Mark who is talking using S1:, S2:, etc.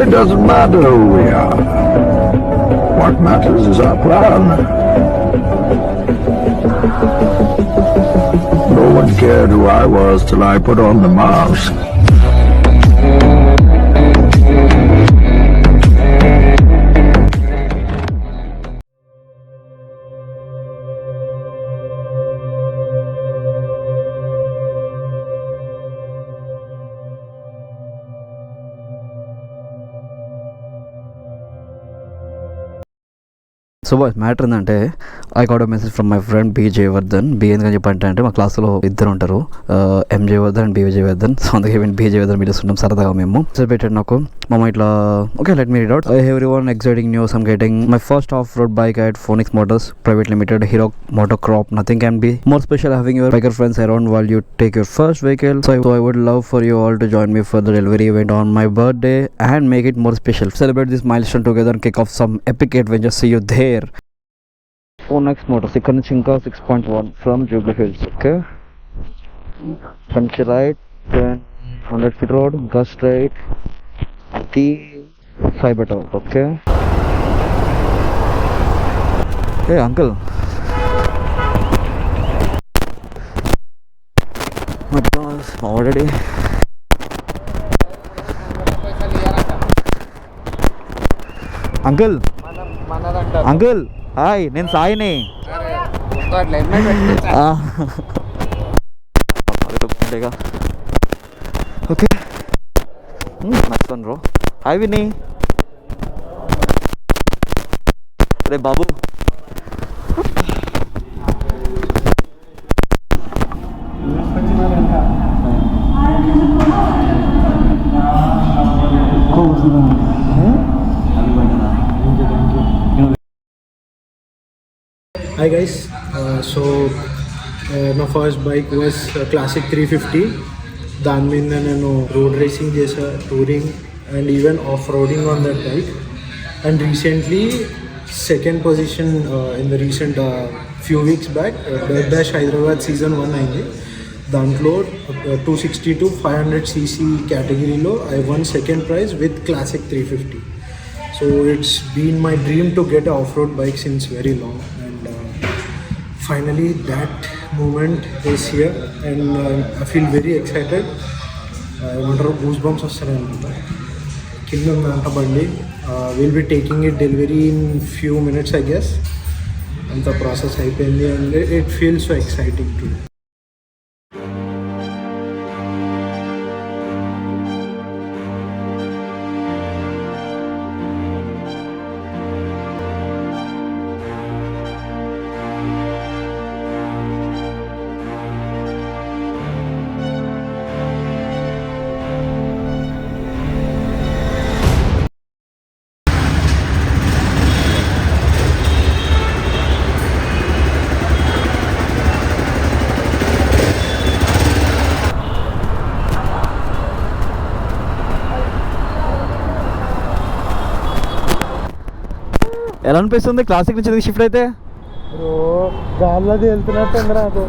S1: It doesn't matter who we are. What matters is our plan. No one cared who I was till I put on the mask.
S2: So matter ఏంటంటే I got a message from my friend B Jayavardhan. B ఎందుకని చెప్పంటే అంటే మా క్లాస్లో ఇద్దరు ఉంటారు, M Jayavardhan and B Jayavardhan. So అందుకే B Jayavardhan పిలుస్తుంటాం సరదాగా మేము. పెట్టాడు నాకు మామ ఇట్లా okay let me read out. Everyone exciting news I'm getting my first off road bike at Phoenix Motors Private Limited, Hero Motocrop. Nothing can be more special having your biker friends around while you take your first vehicle. So I would love for you all to join me for the delivery event on my birthday and make it more special. Celebrate this milestone together and kick off some epic adventures. See you there. Phoenix Motors ఇక్కడ నుంచి ఇంకా 6.1 from Jubilee Hills. Okay, country right, then 100 feet road, go straight, the cyber tower. Okay. Hey uncle, my gosh, already uncle uncle hi, నేను సాయిని. Okay nice one bro. Hi Vini. రే బాబు
S3: Hi guys, my first bike was Classic 350. దాని మీద నేను road racing చేసా, touring and even off roading on that bike. And recently second position in the recent few weeks back dead dash Hyderabad season 1 అయింది. దాంట్లో 260 to 500 cc కేటగిరీలో I won second prize with classic 350. So it's been my dream to get off road bike since very long. Finally that moment is here and I feel very excited. ఏమంటారు goose bumps వస్తాయి అనమాట. కింద ఉందంట బండి. Will be taking it delivery in few minutes I guess. అంత process అయిపోయింది and it feels so exciting to.
S2: ఎలా అనిపిస్తుంది క్లాసిక్ నుంచి షిఫ్ట్ అయితే?
S3: గాల్లోది వెళ్తున్నట్టు నాకు.